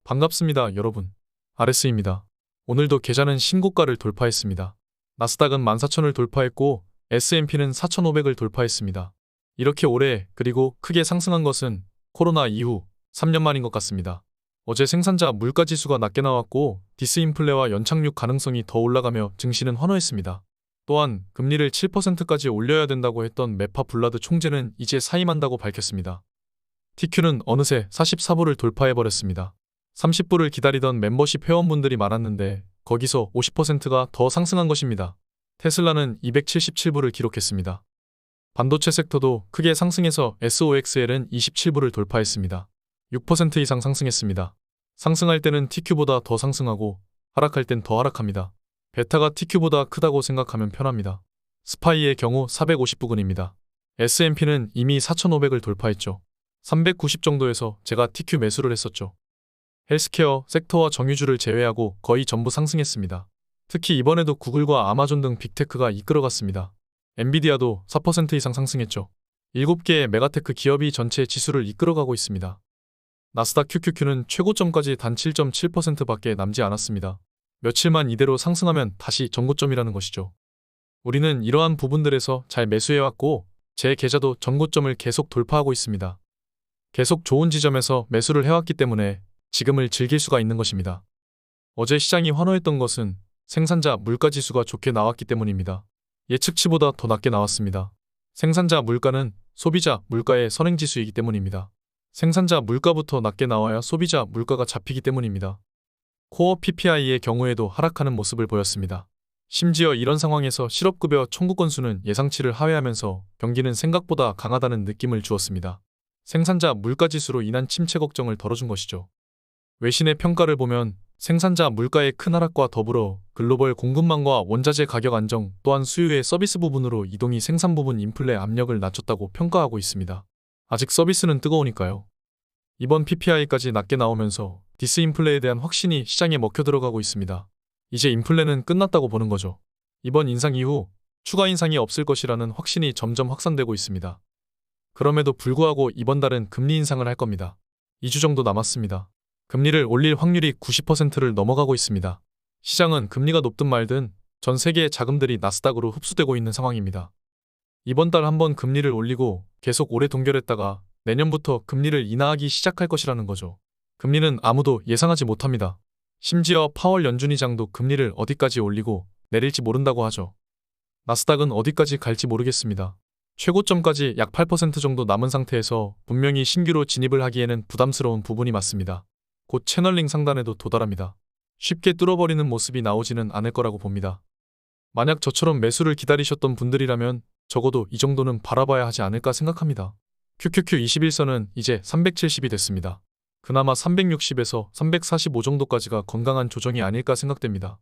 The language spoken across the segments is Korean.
반갑습니다, 여러분. RS입니다. 오늘도 계좌는 신고가를 돌파했습니다. 나스닥은 14,000을 돌파했고 S&P는 4,500을 돌파했습니다. 이렇게 오래 그리고 크게 상승한 것은 코로나 이후 3년 만인 것 같습니다. 어제 생산자 물가지수가 낮게 나왔고 디스인플레와 연착륙 가능성이 더 올라가며 증시는 환호했습니다. 또한 금리를 7%까지 올려야 된다고 했던 메파 블라드 총재는 이제 사임한다고 밝혔습니다. TQ는 어느새 44불을 돌파해버렸습니다. 30불을 기다리던 멤버십 회원분들이 많았는데 거기서 50%가 더 상승한 것입니다. 테슬라는 277불을 기록했습니다. 반도체 섹터도 크게 상승해서 SOXL은 27불을 돌파했습니다. 6% 이상 상승했습니다. 상승할 때는 TQ보다 더 상승하고 하락할 땐 더 하락합니다. 베타가 TQ보다 크다고 생각하면 편합니다. 스파이의 경우 450부근입니다. S&P는 이미 4,500을 돌파했죠. 390 정도에서 제가 TQ 매수를 했었죠. 헬스케어 섹터와 정유주를 제외하고 거의 전부 상승했습니다. 특히 이번에도 구글과 아마존 등 빅테크가 이끌어갔습니다. 엔비디아도 4% 이상 상승했죠. 7개의 메가테크 기업이 전체 지수를 이끌어가고 있습니다. 나스닥 QQQ는 최고점까지 단 7.7%밖에 남지 않았습니다. 며칠만 이대로 상승하면 다시 전고점이라는 것이죠. 우리는 이러한 부분들에서 잘 매수해왔고 제 계좌도 전고점을 계속 돌파하고 있습니다. 계속 좋은 지점에서 매수를 해왔기 때문에 지금을 즐길 수가 있는 것입니다. 어제 시장이 환호했던 것은 생산자 물가지수가 좋게 나왔기 때문입니다. 예측치보다 더 낮게 나왔습니다. 생산자 물가는 소비자 물가의 선행지수이기 때문입니다. 생산자 물가부터 낮게 나와야 소비자 물가가 잡히기 때문입니다. 코어 PPI의 경우에도 하락하는 모습을 보였습니다. 심지어 이런 상황에서 실업급여 청구 건수는 예상치를 하회하면서 경기는 생각보다 강하다는 느낌을 주었습니다. 생산자 물가지수로 인한 침체 걱정을 덜어준 것이죠. 외신의 평가를 보면 생산자 물가의 큰 하락과 더불어 글로벌 공급망과 원자재 가격 안정 또한 수요의 서비스 부분으로 이동이 생산 부분 인플레 압력을 낮췄다고 평가하고 있습니다. 아직 서비스는 뜨거우니까요. 이번 PPI까지 낮게 나오면서 디스인플레에 대한 확신이 시장에 먹혀 들어가고 있습니다. 이제 인플레는 끝났다고 보는 거죠. 이번 인상 이후 추가 인상이 없을 것이라는 확신이 점점 확산되고 있습니다. 그럼에도 불구하고 이번 달은 금리 인상을 할 겁니다. 2주 정도 남았습니다. 금리를 올릴 확률이 90%를 넘어가고 있습니다. 시장은 금리가 높든 말든 전 세계의 자금들이 나스닥으로 흡수되고 있는 상황입니다. 이번 달 한번 금리를 올리고 계속 오래 동결했다가 내년부터 금리를 인하하기 시작할 것이라는 거죠. 금리는 아무도 예상하지 못합니다. 심지어 파월 연준의장도 금리를 어디까지 올리고 내릴지 모른다고 하죠. 나스닥은 어디까지 갈지 모르겠습니다. 최고점까지 약 8% 정도 남은 상태에서 분명히 신규로 진입을 하기에는 부담스러운 부분이 맞습니다. 곧 채널링 상단에도 도달합니다. 쉽게 뚫어버리는 모습이 나오지는 않을 거라고 봅니다. 만약 저처럼 매수를 기다리셨던 분들이라면 적어도 이 정도는 바라봐야 하지 않을까 생각합니다. QQQ 21선은 이제 370이 됐습니다. 그나마 360에서 345 정도까지가 건강한 조정이 아닐까 생각됩니다.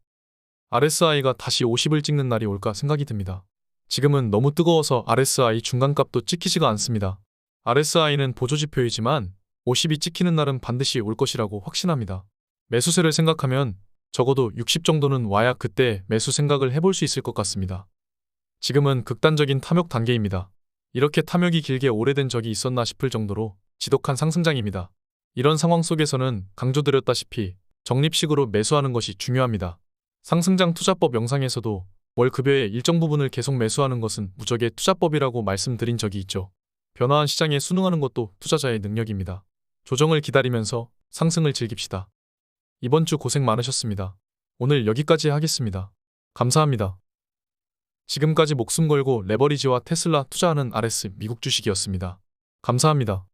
RSI가 다시 50을 찍는 날이 올까 생각이 듭니다. 지금은 너무 뜨거워서 RSI 중간값도 찍히지가 않습니다. RSI는 보조지표이지만 50이 찍히는 날은 반드시 올 것이라고 확신합니다. 매수세를 생각하면 적어도 60 정도는 와야 그때 매수 생각을 해볼 수 있을 것 같습니다. 지금은 극단적인 탐욕 단계입니다. 이렇게 탐욕이 길게 오래된 적이 있었나 싶을 정도로 지독한 상승장입니다. 이런 상황 속에서는 강조드렸다시피 적립식으로 매수하는 것이 중요합니다. 상승장 투자법 영상에서도 월 급여의 일정 부분을 계속 매수하는 것은 무적의 투자법이라고 말씀드린 적이 있죠. 변화한 시장에 순응하는 것도 투자자의 능력입니다. 조정을 기다리면서 상승을 즐깁시다. 이번 주 고생 많으셨습니다. 오늘 여기까지 하겠습니다. 감사합니다. 지금까지 목숨 걸고 레버리지와 테슬라 투자하는 RS 미국 주식이었습니다. 감사합니다.